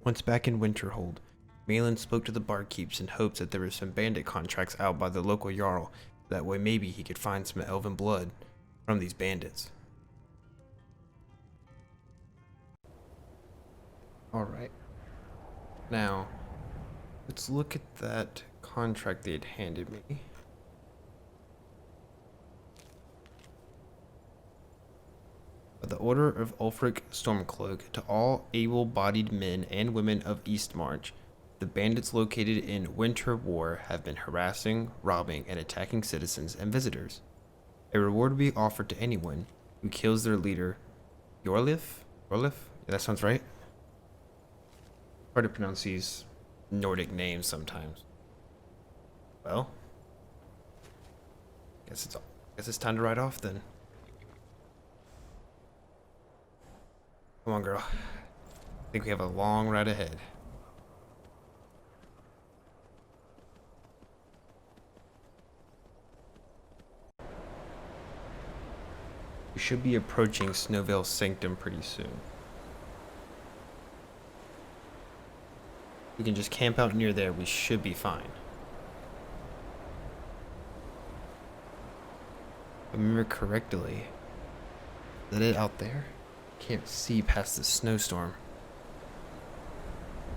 Once back in Winterhold, Malyn spoke to the barkeeps in hopes that there were some bandit contracts out by the local Jarl. That way maybe he could find some elven blood from these bandits. Alright. Now, let's look at that contract they had handed me. The Order of Ulfric Stormcloak to all able-bodied men and women of Eastmarch. The bandits located in Winter War have been harassing, robbing, and attacking citizens and visitors. A reward will be offered to anyone who kills their leader, Yorlif? Yorlif? Yeah, that sounds right. Hard to pronounce these Nordic names sometimes. Well, guess it's time to ride off then. Come on, girl. I think we have a long ride ahead. We should be approaching Snowvale Sanctum pretty soon. We can just camp out near there. We should be fine. If I remember correctly, is that it out there? Can't see past the snowstorm.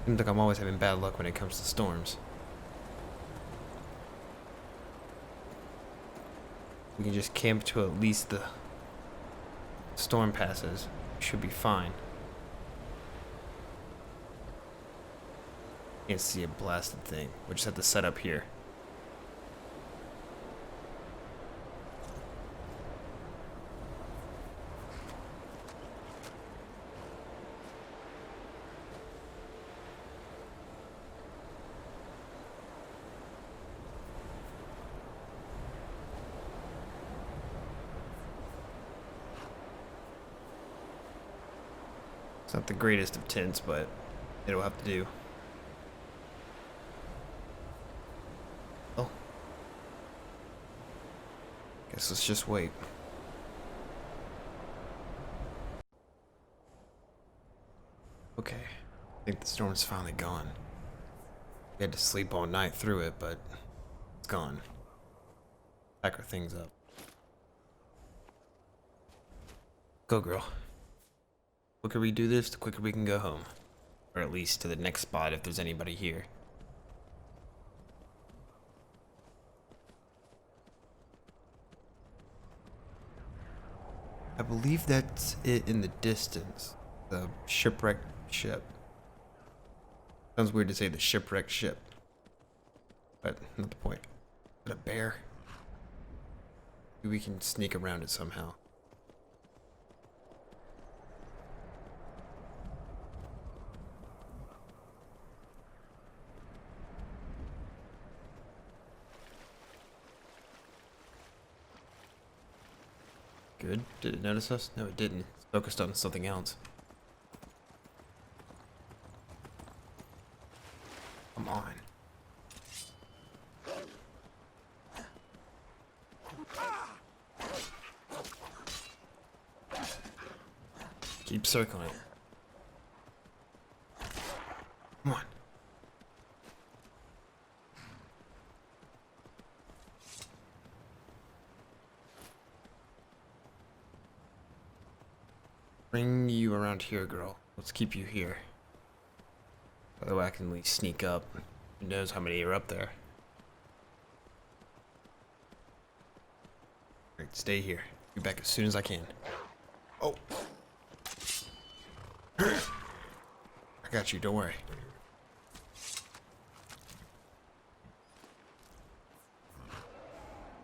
Seems like I'm always having bad luck when it comes to storms. We can just camp to at least the storm passes. Should be fine. Can't see a blasted thing. We just have to set up here. It's not the greatest of tents, but it'll have to do. Oh. Guess let's just wait. Okay. I think the storm's finally gone. We had to sleep all night through it, but it's gone. Pack our things up. Go, girl. The quicker we do this, the quicker we can go home. Or at least to the next spot if there's anybody here. I believe that's it in the distance. The shipwrecked ship. Sounds weird to say the shipwrecked ship. But not the point. But a bear. Maybe we can sneak around it somehow. Good. Did it notice us? No, it didn't. It's focused on something else. Come on. Keep circling. Come on. Bring you around here, girl. Let's keep you here. By the way, I can at least sneak up. Who knows how many are up there? Alright, stay here. Be back as soon as I can. Oh! I got you, don't worry.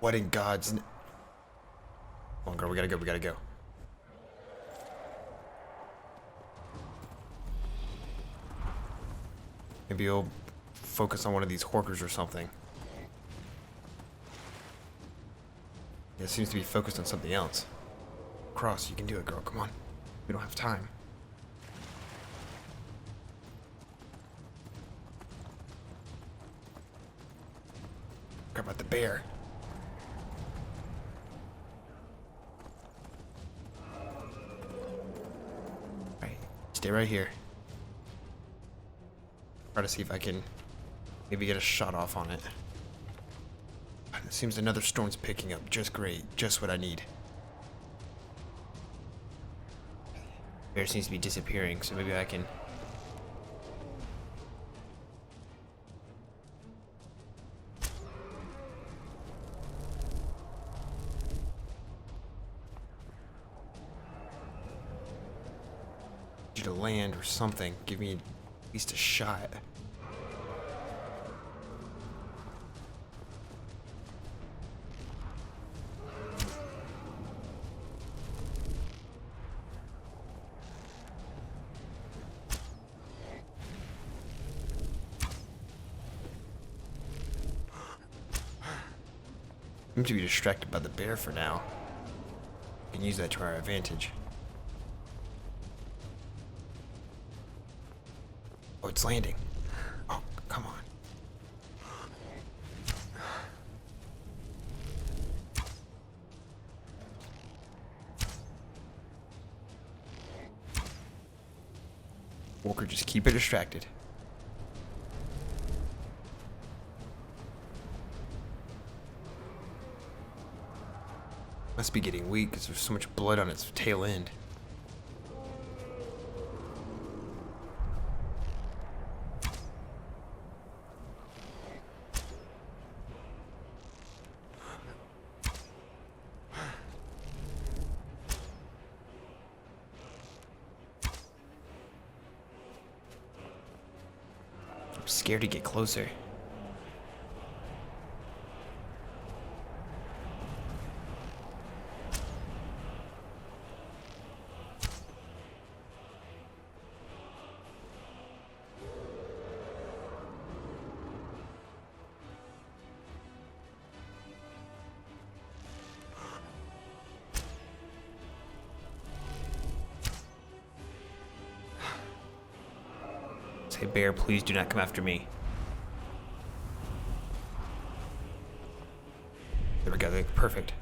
What in God's name? Come on, girl, we gotta go, we gotta go. Maybe you'll focus on one of these horkers or something. Yeah, it seems to be focused on something else. Cross, you can do it, girl. Come on. We don't have time. Forgot about the bear. Alright, stay right here. Try to see if I can maybe get a shot off on it. It seems another storm's picking up. Just great. Just what I need. Bear seems to be disappearing, so maybe I can... Get you to land or something. Give me at least a shot. Seem to be distracted by the bear for now. We can use that to our advantage. Oh, it's landing. Oh, come on. Walker, just keep it distracted. Must be getting weak because there's so much blood on its tail end. I'm scared to get closer. Say, bear, please do not come after me. There we go, perfect.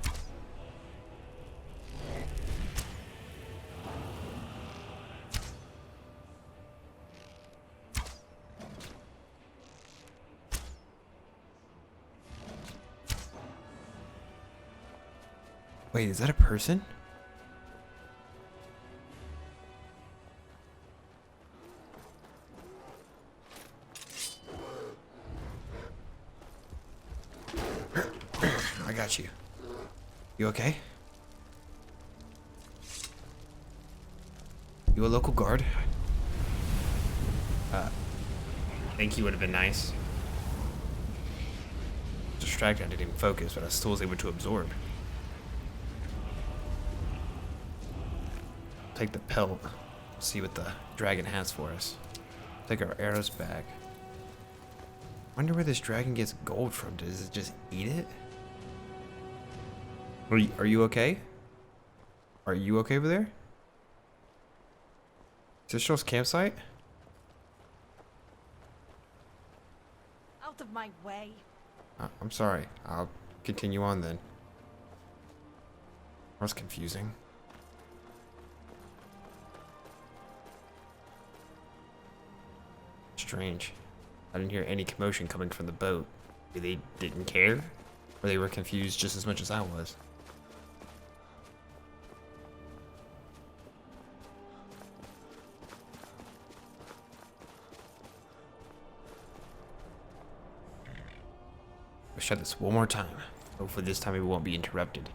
Wait, is that a person? I got you. You okay? You a local guard? I think he would have been nice. Distracted, I didn't even focus, but I still was able to absorb. Take the pelt. See what the dragon has for us. Take our arrows back. Wonder where this dragon gets gold from. Does it just eat it? Are you okay? Are you okay over there? Is this Show's campsite? Out of my way. I'm sorry. I'll continue on then. That's confusing. Strange. I didn't hear any commotion coming from the boat. Maybe they didn't care? Or they were confused just as much as I was. Let's try this one more time. Hopefully this time we won't be interrupted.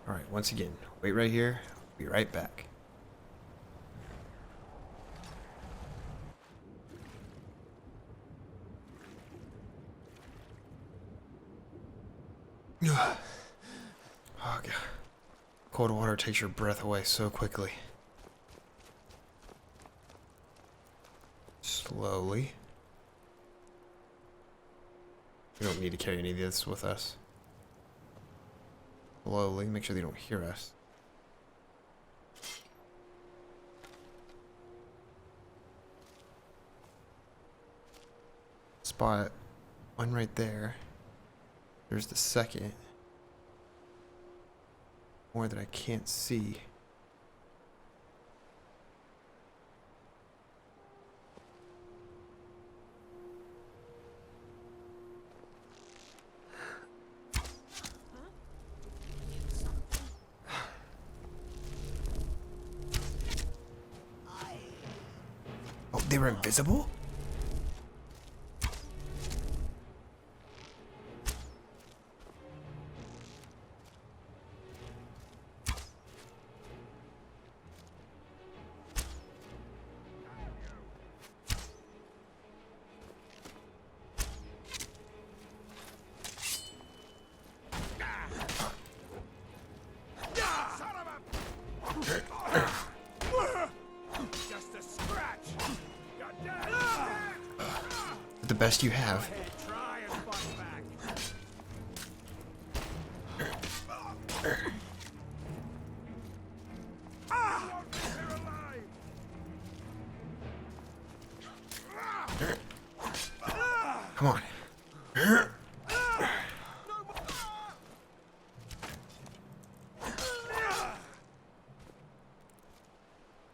Alright, once again, wait right here. Be right back. Oh, God. Cold water takes your breath away so quickly. Slowly. We don't need to carry any of this with us. slowly, make sure they don't hear us. Spot one right there. There's the second. More that I can't see. Oh, they were invisible? The best you have. Come on.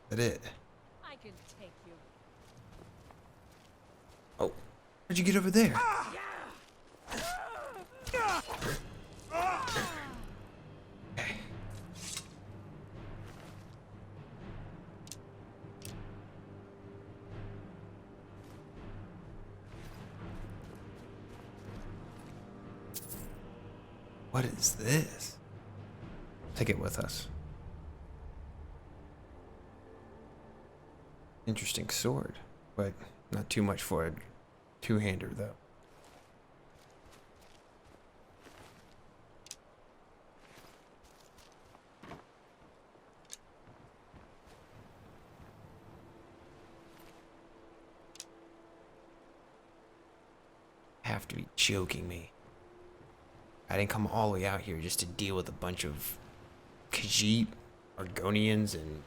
That it? I can take you. Oh, where'd you get over there? Okay. What is this? Take it with us. Interesting sword, but not too much for a two-hander though. Have to be joking me. I didn't come all the way out here just to deal with a bunch of Khajiit, Argonians, and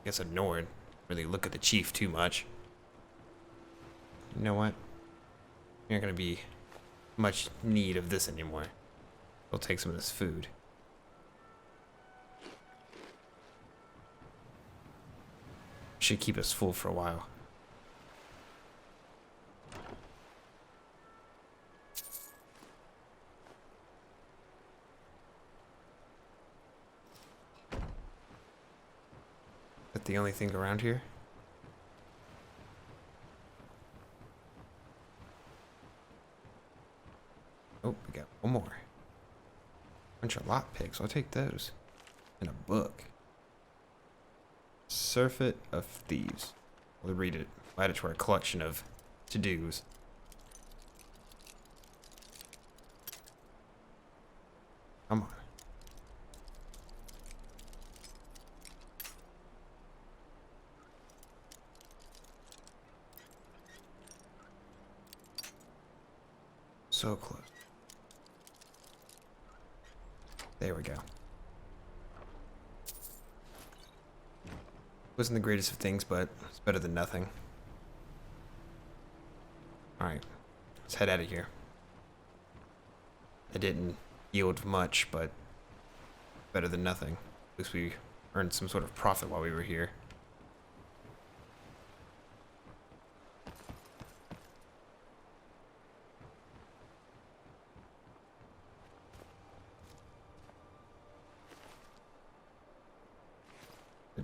I guess a Nord. Really look at the chief too much. You know what? You're not gonna be much need of this anymore. We'll take some of this food. Should keep us full for a while. That the only thing around here? Oh, we got one more. Bunch of lockpicks. I'll take those. And a book. Surfeit of Thieves. We'll read it. Add it to our collection of to-dos. Come on. So close. There we go. Wasn't the greatest of things, but it's better than nothing. Alright, let's head out of here. It didn't yield much, but better than nothing. At least we earned some sort of profit while we were here.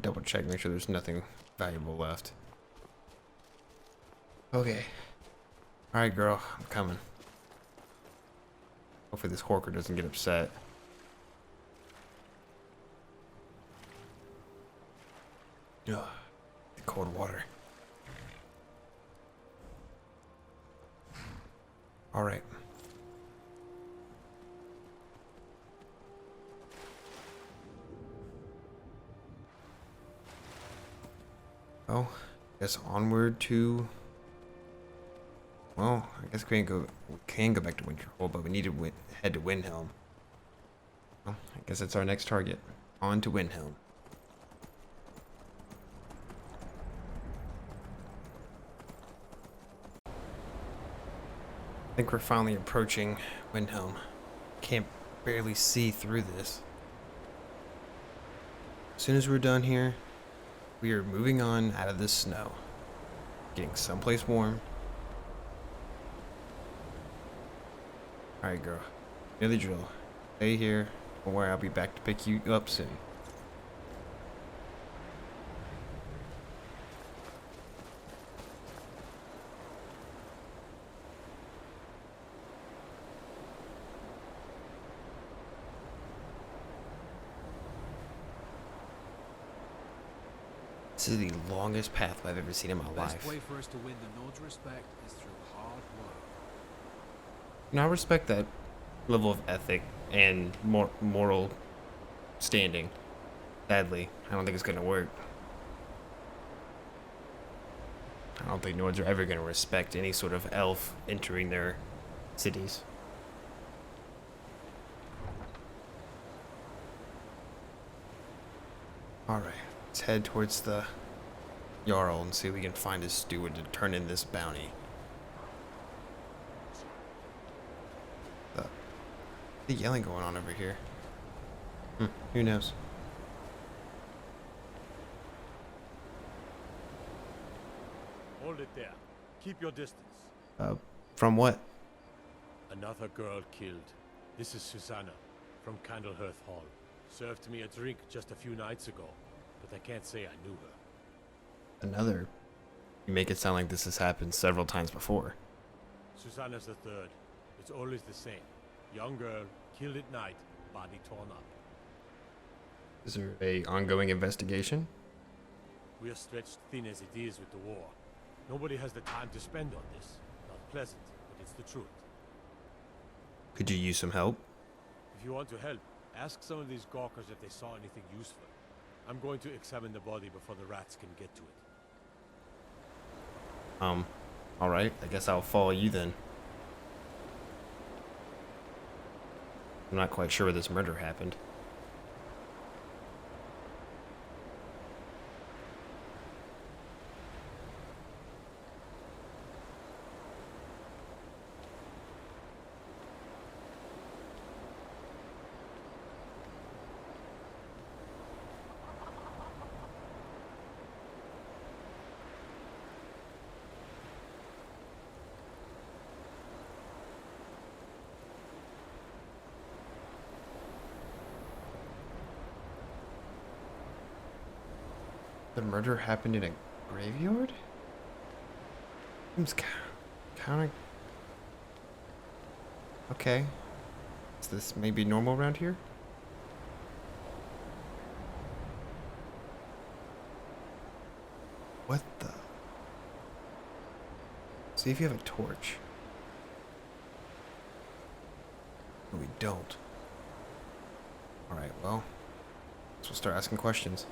Double check, make sure there's nothing valuable left. Okay. Alright, girl, I'm coming. Hopefully this Horker doesn't get upset. Ugh, the cold water. Alright. Oh, I guess onward to... Well, I guess we can go back to Winterhold, but we need to head to Windhelm. Well, I guess that's our next target. On to Windhelm. I think we're finally approaching Windhelm. Can't barely see through this. As soon as we're done here, we are moving on out of this snow. Getting someplace warm. Alright, girl. You know the drill. Stay here, or where I'll be back to pick you up soon. This is the longest path I've ever seen in my life. Best way for us to win the Nord's respect is through hard work. Now, I respect that level of ethic and moral standing. Sadly, I don't think it's gonna work. I don't think Nords are ever gonna respect any sort of elf entering their cities. Alright, let's head towards the Jarl and see if we can find his steward to turn in this bounty. The yelling going on over here. Who knows? Hold it there. Keep your distance. From what? Another girl killed. This is Susanna from Candlehearth Hall. Served me a drink just a few nights ago, but I can't say I knew her. Another? You make it sound like this has happened several times before. Susanna's the third. It's always the same. Young girl, killed at night, body torn up. Is there a ongoing investigation? We are stretched thin as it is with the war. Nobody has the time to spend on this. Not pleasant, but it's the truth. Could you use some help? If you want to help, ask some of these gawkers if they saw anything useful. I'm going to examine the body before the rats can get to it. Alright, I guess I'll follow you then. I'm not quite sure where this murder happened. The murder happened in a graveyard? Seems kind of... Okay. Is this maybe normal around here? What the... See if you have a torch. No, we don't. Alright, well... So we'll start asking questions.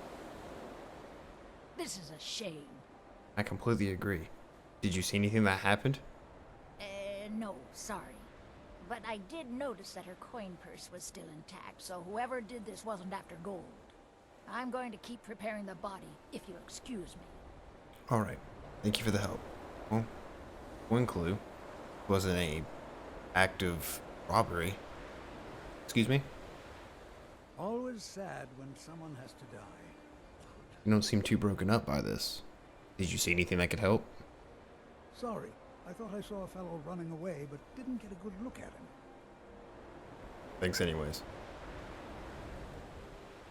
This is a shame. I completely agree. Did you see anything that happened? No, sorry. But I did notice that her coin purse was still intact, so whoever did this wasn't after gold. I'm going to keep preparing the body, if you'll excuse me. Alright. Thank you for the help. Well, one clue wasn't a act of robbery. Excuse me? Always sad when someone has to die. You don't seem too broken up by this. Did you see anything that could help? Sorry, I thought I saw a fellow running away, but didn't get a good look at him. Thanks anyways.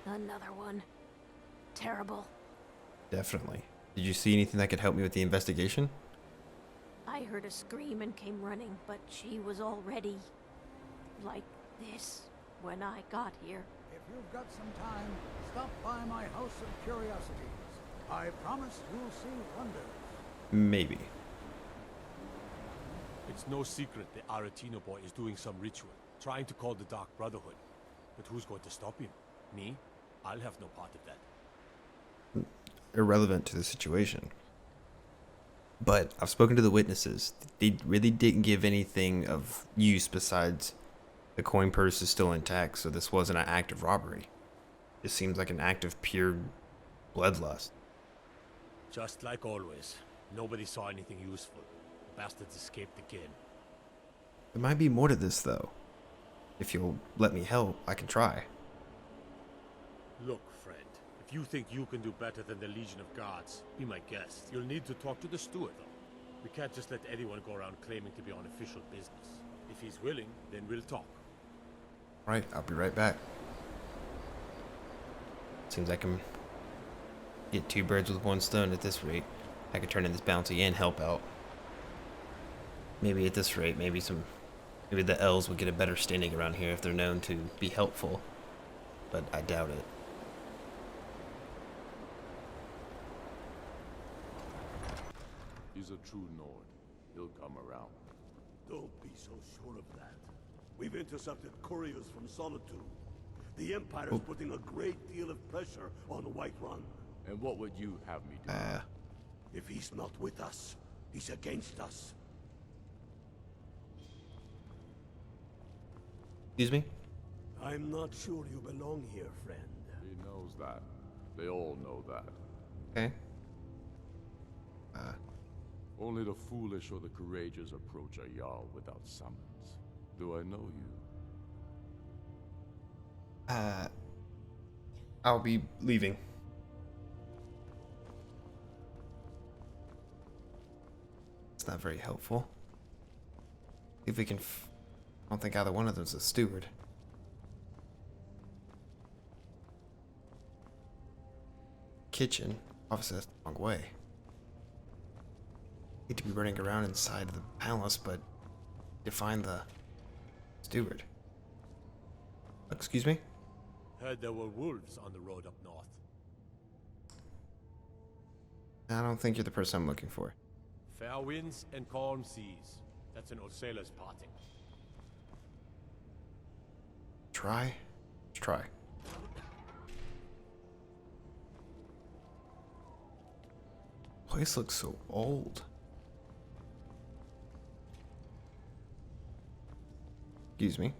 Another one. Terrible. Definitely. Did you see anything that could help me with the investigation? I heard a scream and came running, but she was already like this when I got here. If you've got some time, stop by my House of Curiosities. I promise you'll see wonders. Maybe. It's no secret the Aretino boy is doing some ritual, trying to call the Dark Brotherhood. But who's going to stop him? Me? I'll have no part of that. Irrelevant to the situation. But I've spoken to the witnesses. They really didn't give anything of use besides The coin purse is still intact, so this wasn't an act of robbery. It seems like an act of pure bloodlust. Just like always. Nobody saw anything useful. Bastards escaped again. There might be more to this, though. If you'll let me help, I can try. Look, friend. If you think you can do better than the Legion of Guards, be my guest. You'll need to talk to the steward, though. We can't just let anyone go around claiming to be on official business. If he's willing, then we'll talk. Right, I'll be right back. Seems I can get 2 birds with 1 stone at this rate. I could turn in this bounty and help out. Maybe at this rate, maybe the elves would get a better standing around here if they're known to be helpful. But I doubt it. He's a true Nord. He'll come around. Don't be so sure of that. We've intercepted couriers from Solitude. The Empire's putting a great deal of pressure on the White Run. And what would you have me do? If he's not with us, he's against us. Excuse me? I'm not sure you belong here, friend. He knows that. They all know that. Okay. Only the foolish or the courageous approach a Jarl without summons. Do I know you? I'll be leaving. It's not very helpful. If we can I don't think either one of them's a steward. Kitchen. Obviously that's the wrong way. Need to be running around inside the palace, but to find the steward. Excuse me? Heard there were wolves on the road up north. I don't think you're the person I'm looking for. Fair winds and calm seas. That's an old sailor's parting. Try? Let's try. Place looks so old. Excuse me.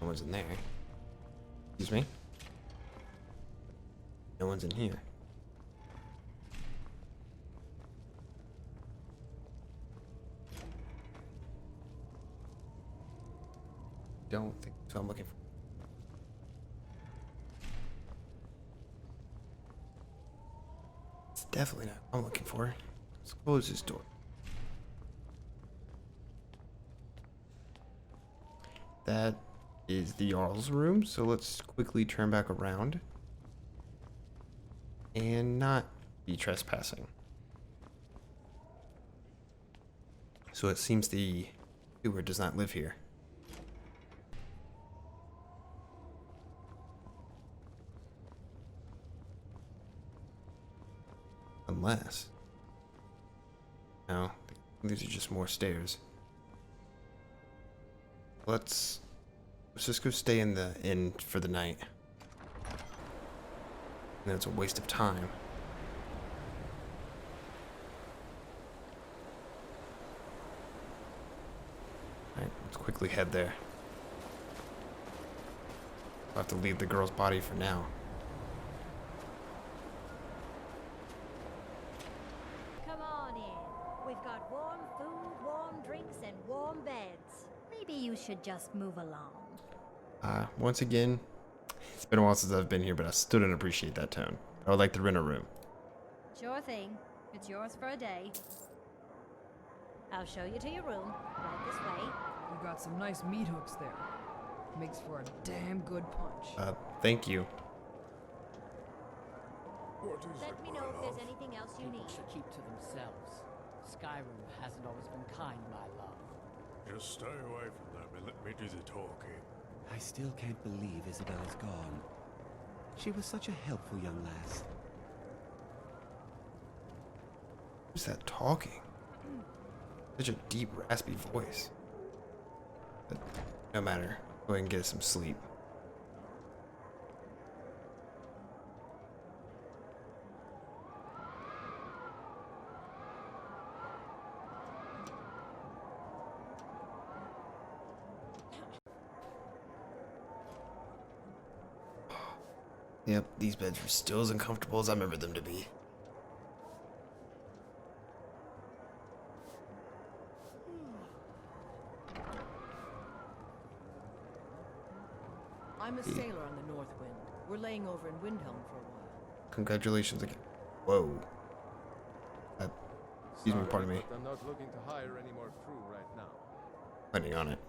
No one's in there. Excuse me. No one's in here. Don't think so. I'm looking for. It's definitely not what I'm looking for. Let's close this door. That is the Jarl's room, so let's quickly turn back around and not be trespassing. So it seems the steward does not live here. Unless... No, these are just more stairs. Let's just go stay in the inn for the night. And it's a waste of time. Alright, let's quickly head there. I'll have to leave the girl's body for now. Come on in. We've got warm food, warm drinks, and warm beds. Maybe you should just move along. Once again, it's been a while since I've been here, but I still don't appreciate that tone. I would like to rent a room. Sure thing. It's yours for a day. I'll show you to your room. Right this way. You got some nice meat hooks there. Makes for a damn good punch. Thank you. Let me know if there's anything else you need. Should keep to themselves. Skyrim hasn't always been kind, my love. Just stay away from them and let me do the talking. I still can't believe Isabella's gone. She was such a helpful young lass. Who's that talking? Such a deep, raspy voice. But no matter. Go ahead and get us some sleep. Yep, these beds are still as uncomfortable as I remember them to be. I'm a sailor on the North Wind. We're laying over in Windhelm for a while. Congratulations again. Whoa. Excuse me, pardon me. I'm not looking to hire any more crew right now. Planning on it.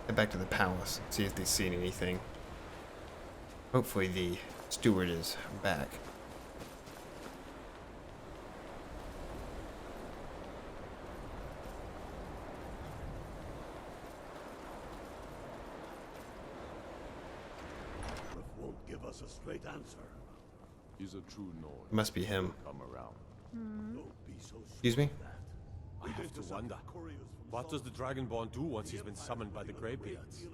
Head back to the palace, see if they've seen anything. Hopefully the steward is back. Won't give us a straight answer. He's a true Nord. It must be him. Come around. Don't be so Excuse me? I have to wonder, what does the Dragonborn do once he's been summoned by the Greybeards?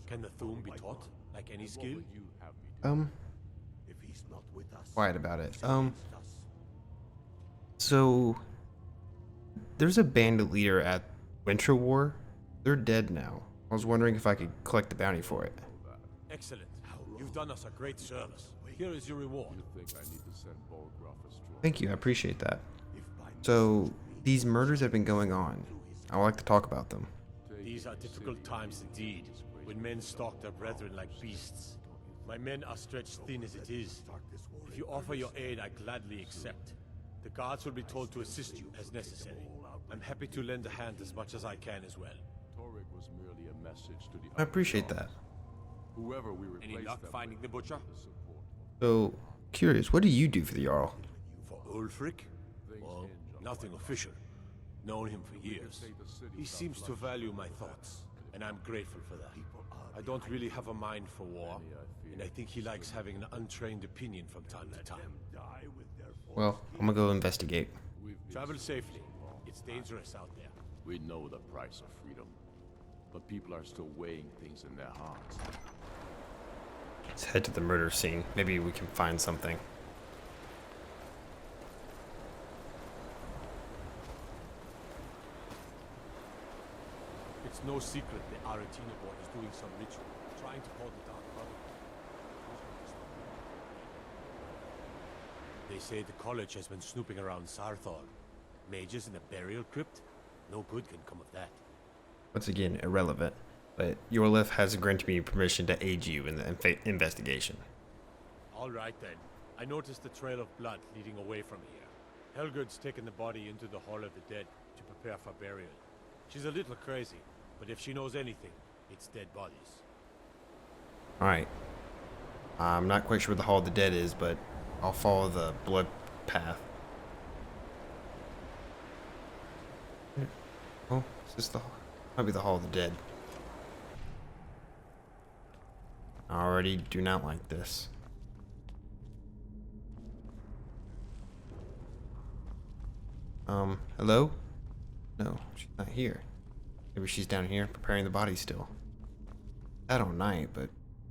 Can the Thuum be taught, like any skill? If he's not with us, Quiet about it. So there's a bandit leader at Winter War. They're dead now. I was wondering if I could collect the bounty for it. Excellent. You've done us a great service. Here is your reward. You think I need to send Bolgraf astray? Thank you, I appreciate that. So these murders have been going on. I would like to talk about them. These are difficult times indeed, when men stalk their brethren like beasts. My men are stretched thin as it is. If you offer your aid, I gladly accept. The guards will be told to assist you as necessary. I'm happy to lend a hand as much as I can as well. Torek was merely a message to the I appreciate that. Whoever we replace Any luck finding the butcher? So, curious, what do you do for the Jarl? For Ulfric? Well, nothing official. Known him for years. He seems to value my thoughts, and I'm grateful for that. I don't really have a mind for war, and I think he likes having an untrained opinion from time to time. Well, I'm gonna go investigate. Travel safely. It's dangerous out there. We know the price of freedom, but people are still weighing things in their hearts. Let's head to the murder scene. Maybe we can find something. It's no secret the Aretino boy is doing some ritual, trying to call the Dark Brotherhood. They say the college has been snooping around Sarthal. Mages in a burial crypt? No good can come of that. Once again, irrelevant. But Yorlif has granted me permission to aid you in the investigation. All right then. I noticed a trail of blood leading away from here. Helgerd's taken the body into the Hall of the Dead to prepare for burial. She's a little crazy, but if she knows anything, it's dead bodies. Alright. I'm not quite sure where the Hall of the Dead is, but I'll follow the blood path. Oh, is this the... Might be the Hall of the Dead. I already do not like this. Hello? No, she's not here. Maybe she's down here preparing the body still. Out all night, but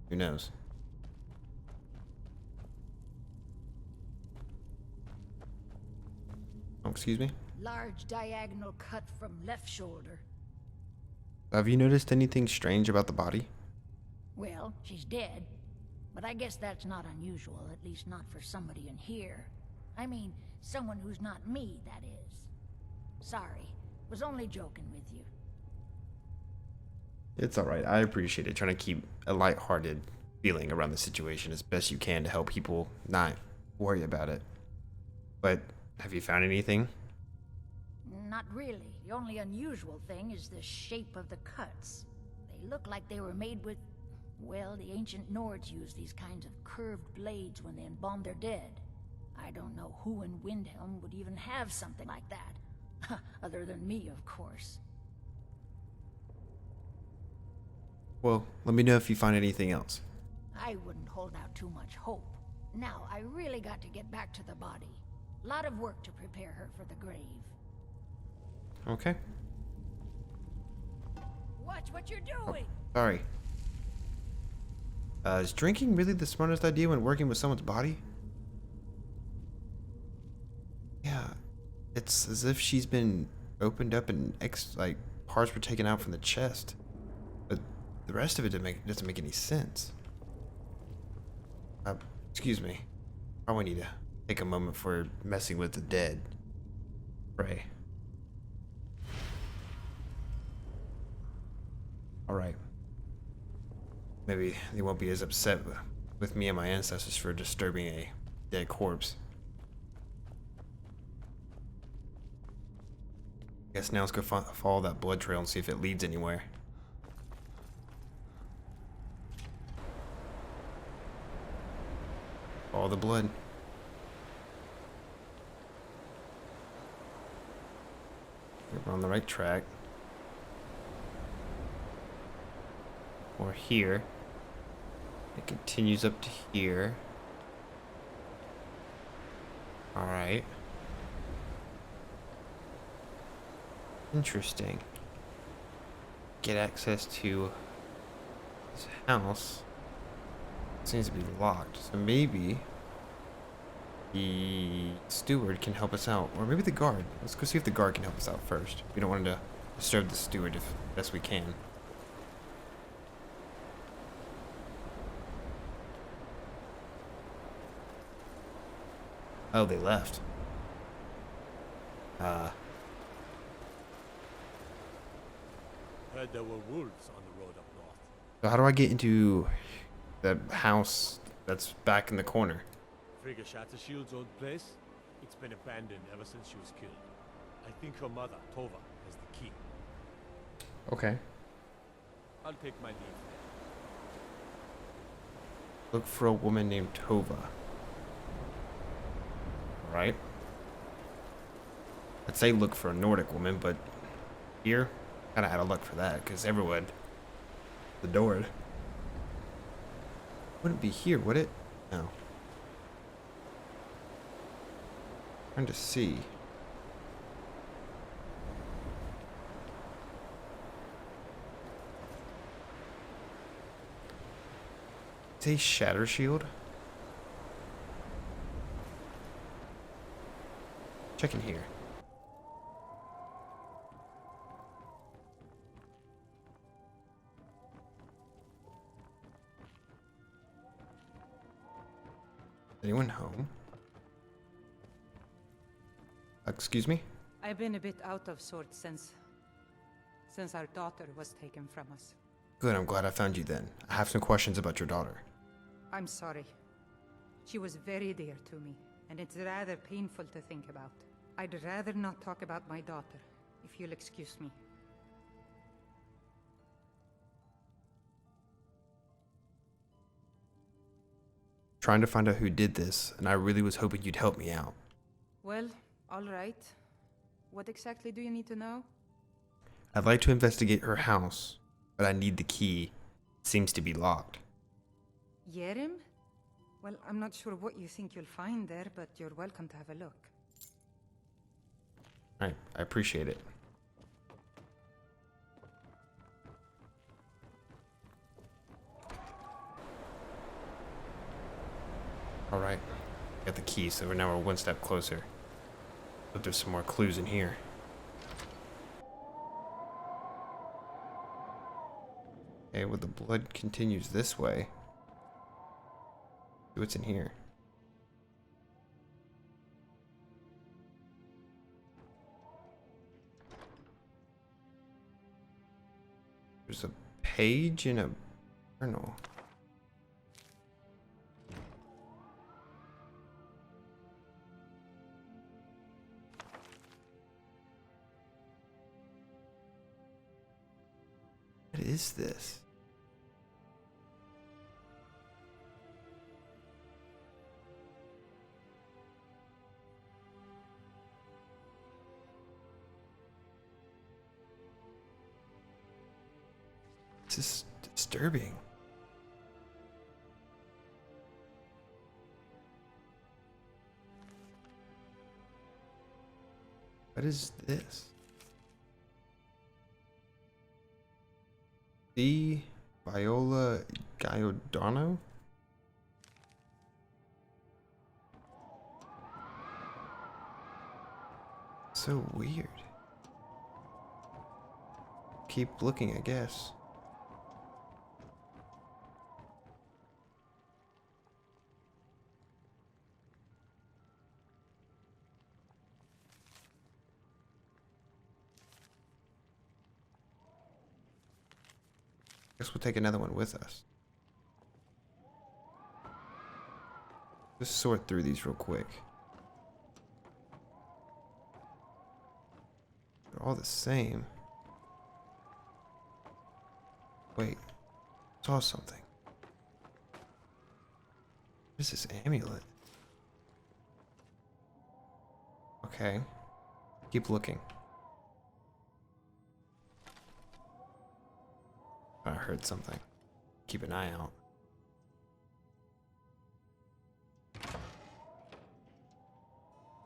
who knows? Oh, excuse me? Large diagonal cut from left shoulder. Have you noticed anything strange about the body? Well, she's dead. But I guess that's not unusual, at least not for somebody in here. I mean, someone who's not me, that is. Sorry, was only joking with you. It's alright, I appreciate it. Trying to keep a lighthearted feeling around the situation as best you can to help people not worry about it. But, have you found anything? Not really. The only unusual thing is the shape of the cuts. They look like they were made with... Well, the ancient Nords used these kinds of curved blades when they embalmed their dead. I don't know who in Windhelm would even have something like that. Other than me, of course. Well, let me know if you find anything else. I wouldn't hold out too much hope. Now, I really got to get back to the body. A lot of work to prepare her for the grave. Okay. Watch what you're doing! Sorry. Is drinking really the smartest idea when working with someone's body? Yeah. It's as if she's been opened up and parts were taken out from the chest. But the rest of it doesn't make any sense. Excuse me. Probably need to take a moment for messing with the dead. Pray. Alright. Maybe they won't be as upset with me and my ancestors for disturbing a dead corpse. Guess now let's go follow that blood trail and see if it leads anywhere. Follow the blood. We're on the right track. Or here. It continues up to here. Alright. Interesting. Get access to this house. It seems to be locked. So maybe the steward can help us out. Or maybe the guard. Let's go see if the guard can help us out first. We don't want to disturb the steward if best we can. Oh, they left. Heard there were wolves on the road up north. So how do I get into the house that's back in the corner? Frigga Shattershield's old place? It's been abandoned ever since she was killed. I think her mother, Tova, has the key. Okay. I'll take my leave. Look for a woman named Tova. Right? I'd say look for a Nordic woman, but here, kinda out of luck for that, because everyone adored. Wouldn't be here, would it? No. Trying to see. Say Shatter Shield. Check in here. Anyone home? Excuse me? I've been a bit out of sorts since our daughter was taken from us. Good, I'm glad I found you then. I have some questions about your daughter. I'm sorry. She was very dear to me, and it's rather painful to think about. I'd rather not talk about my daughter, if you'll excuse me. Trying to find out who did this, and I really was hoping you'd help me out. Well, all right. What exactly do you need to know? I'd like to investigate her house, but I need the key. It seems to be locked. Yerim? Well, I'm not sure what you think you'll find there, but you're welcome to have a look. I appreciate it. Alright, got the key, so now we're one step closer. But there's some more clues in here. Okay, well the blood continues this way. See what's in here. There's a page in a journal. What is this? This is disturbing. What is this? The Viola Giordano? So weird. Keep looking, I guess. Guess we'll take another one with us. Just sort through these real quick. They're all the same. Wait, saw something. What is this amulet? Okay, keep looking. I heard something. Keep an eye out.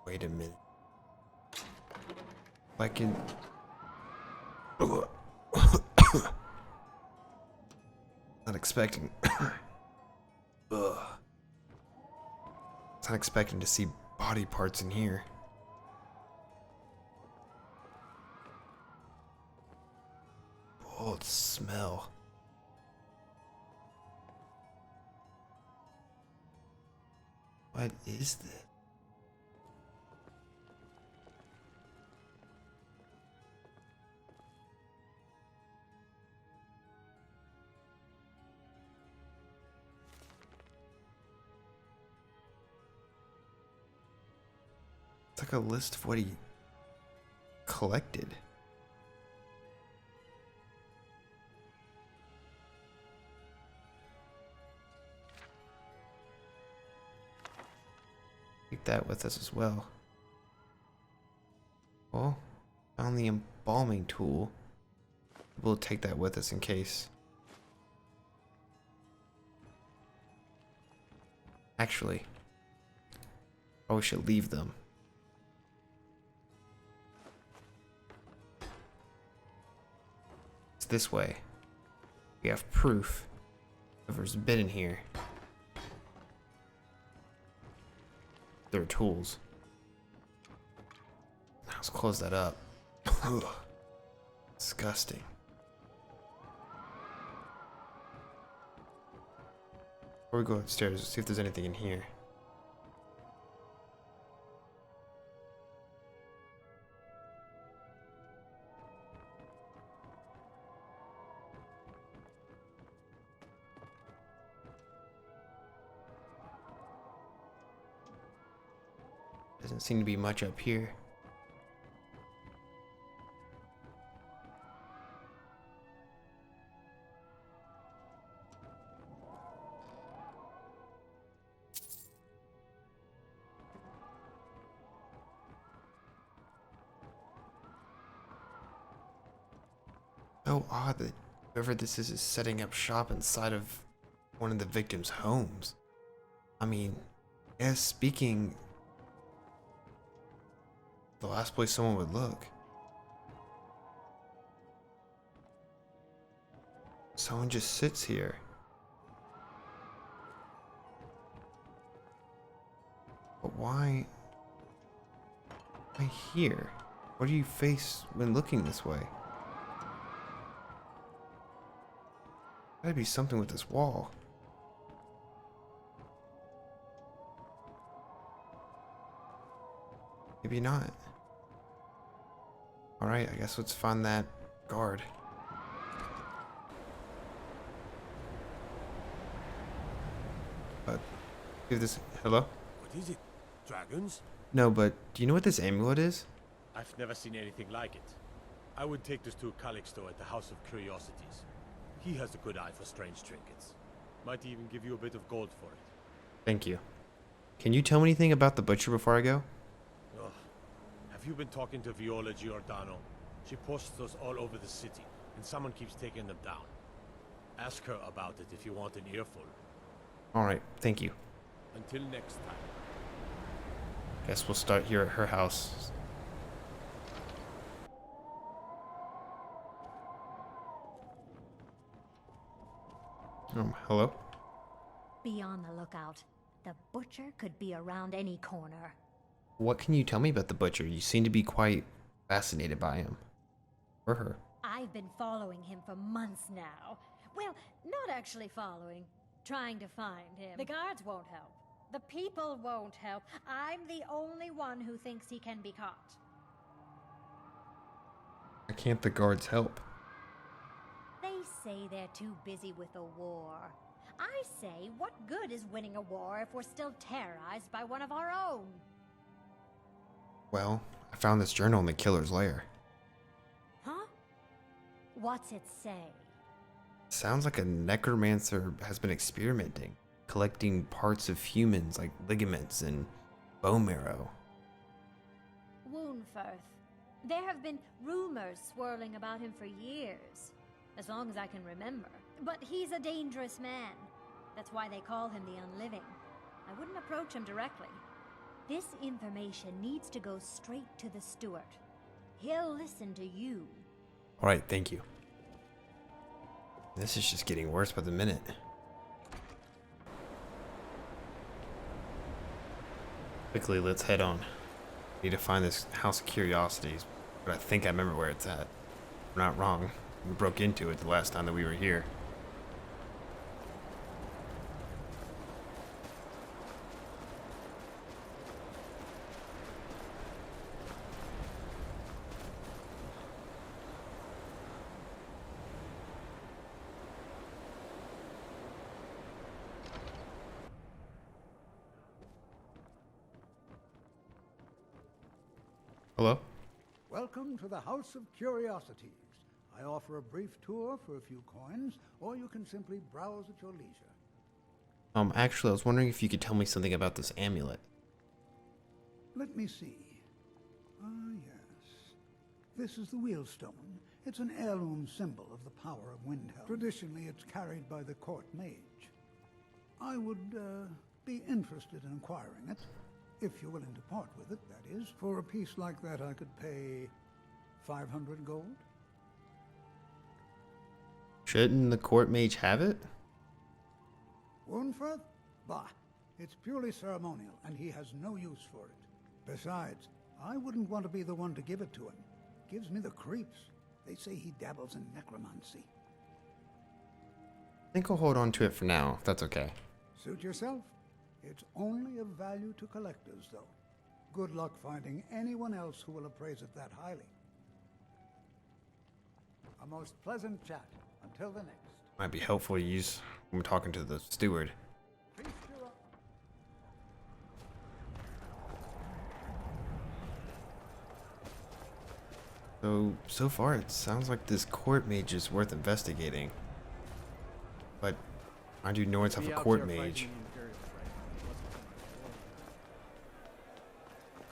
Wait a minute. I can... Not expecting... Ugh. Not expecting to see body parts in here. Oh, the smell. What is this? It's like a list of what he collected. Take that with us as well. Well, found the embalming tool. We'll take that with us in case. Actually, we should leave them. It's this way. We have proof. Whoever's been in here. Their tools. Let's close that up. Ugh. Disgusting. Before we go upstairs, let's see if there's anything in here. Doesn't seem to be much up here. So odd that whoever this is setting up shop inside of one of the victims' homes. I mean, as speaking, the last place someone would look. Someone just sits here. But why here? What do you face when looking this way? Gotta be something with this wall. Maybe not. Alright, I guess let's find that guard. Give this... Hello? What is it? Dragons? No, but do you know what this amulet is? I've never seen anything like it. I would take this to Calixto at the House of Curiosities. He has a good eye for strange trinkets. Might even give you a bit of gold for it. Thank you. Can you tell me anything about the butcher before I go? Ugh. Have you been talking to Viola Giordano? She posts those all over the city, and someone keeps taking them down. Ask her about it if you want an earful. Alright, thank you. Until next time. Guess we'll start here at her house. Hello? Be on the lookout. The butcher could be around any corner. What can you tell me about the butcher? You seem to be quite fascinated by him. Or her. I've been following him for months now. Well, not actually following. Trying to find him. The guards won't help. The people won't help. I'm the only one who thinks he can be caught. Why can't the guards help? They say they're too busy with the war. I say, what good is winning a war if we're still terrorized by one of our own? Well, I found this journal in the killer's lair. Huh? What's it say? Sounds like a necromancer has been experimenting, collecting parts of humans like ligaments and bone marrow. Woundfirth. There have been rumors swirling about him for years, as long as I can remember. But he's a dangerous man. That's why they call him the Unliving. I wouldn't approach him directly. This information needs to go straight to the steward. He'll listen to you. Alright, thank you. This is just getting worse by the minute. Quickly, let's head on. Need to find this House of Curiosities, but I think I remember where it's at. I'm not wrong. We broke into it the last time that we were here. Hello? Welcome to the House of Curiosities. I offer a brief tour for a few coins, or you can simply browse at your leisure. Actually, I was wondering if you could tell me something about this amulet. Let me see. Ah, yes. This is the wheelstone. It's an heirloom symbol of the power of Windhelm. Traditionally, it's carried by the court mage. I would, be interested in acquiring it. If you're willing to part with it, that is. For a piece like that, I could pay 500 gold. Shouldn't the court mage have it? Woundfirth? Bah, it's purely ceremonial, and he has no use for it. Besides, I wouldn't want to be the one to give it to him. Gives me the creeps. They say he dabbles in necromancy. I think I'll hold on to it for now, if that's okay. Suit yourself. It's only of value to collectors, though. Good luck finding anyone else who will appraise it that highly. A most pleasant chat. Until the next. Might be helpful to use when we're talking to the steward. So far it sounds like this court mage is worth investigating. But I do Nords have a court mage.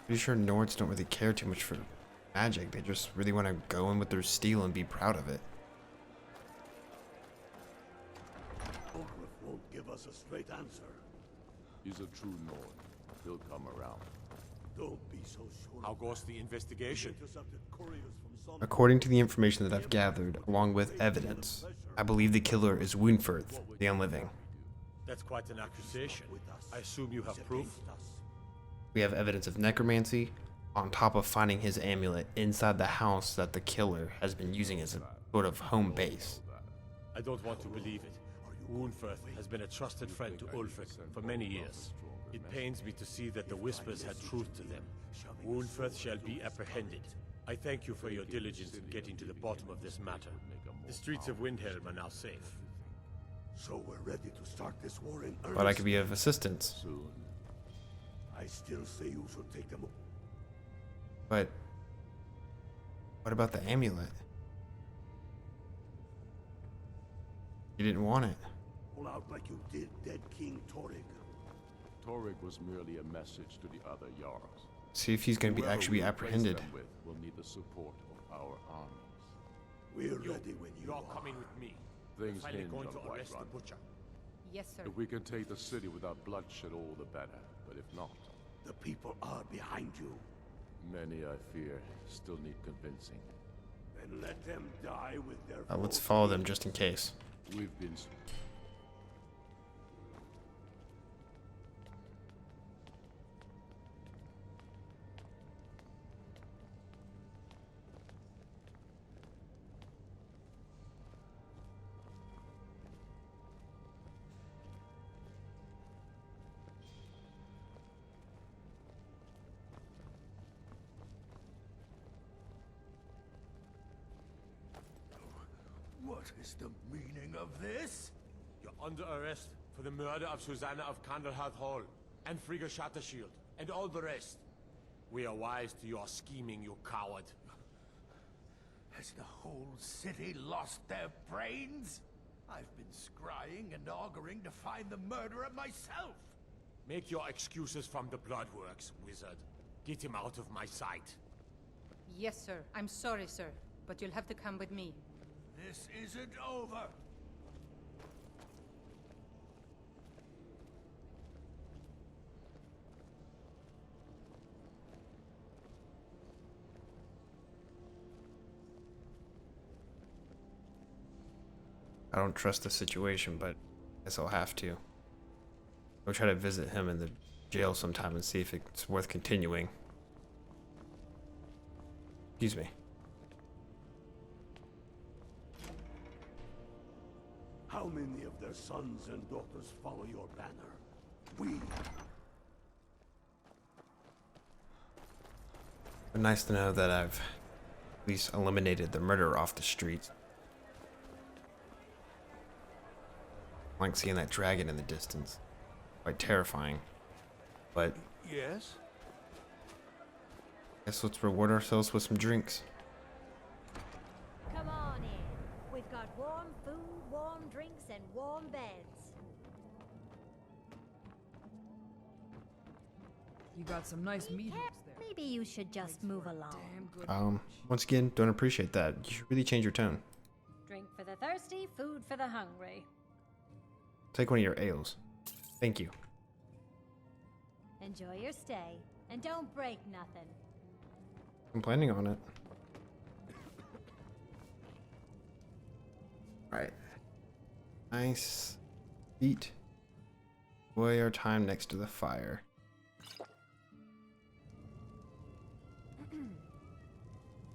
Pretty sure Nords don't really care too much for magic. They just really want to go in with their steel and be proud of it. Ulrich won't give us a straight answer. He's a true Nord. He'll come around. Don't be so sure. How goes the investigation? According to the information that I've gathered, along with evidence, I believe the killer is Woundfirth, the Unliving. That's quite an accusation. I assume you have proof? We have evidence of necromancy, on top of finding his amulet inside the house that the killer has been using as a sort of home base. I don't want to believe it. Woundfirth has been a trusted friend to Ulfric for many years. It pains me to see that the Whispers had truth to them. Woundfirth shall be apprehended. I thank you for your diligence in getting to the bottom of this matter. The streets of Windhelm are now safe. So we're ready to start this war in earnest. But I could be of assistance. Soon. I still say you should take them. But what about the amulet? You didn't want it. Pull out like you did dead King Torrig. Torrig was merely a message to the other Jarls. See if he's going to be actually apprehended. We'll need the support of our armies. We're ready when you are. You're coming with me. Things Finally hinge going on to White arrest Run. the butcher. Yes, sir. If we can take the city without bloodshed, all the better. But if not, The people are behind you. many, I fear, still need convincing. Then let them die with their Let's foes. follow them just in case. We've been... What is the meaning of this? You're under arrest for the murder of Susanna of Candlehearth Hall, and Frigga Shattershield, and all the rest. We are wise to your scheming, you coward. Has the whole city lost their brains? I've been scrying and auguring to find the murderer myself. Make your excuses from the Bloodworks, wizard. Get him out of my sight. Yes, sir. I'm sorry, sir. But you'll have to come with me. This isn't over. I don't trust the situation, but I guess I'll have to. I'll try to visit him in the jail sometime and see if it's worth continuing. Excuse me. How many of their sons and daughters follow your banner? We. But nice to know that I've at least eliminated the murderer off the streets. I like seeing that dragon in the distance. Quite terrifying. But Yes? guess let's reward ourselves with some drinks. Come on in. We've got warm food, warm drinks, and warm beds. You got some nice meat hooks there. Maybe you should just move along. Damn good. Once again, don't appreciate that. You should really change your tone. Drink for the thirsty, food for the hungry. Take one of your ales. Thank you. Enjoy your stay, and don't break nothing. I'm planning on it. Alright. Nice. Eat. Enjoy our time next to the fire.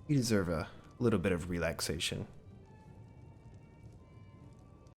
You deserve a little bit of relaxation.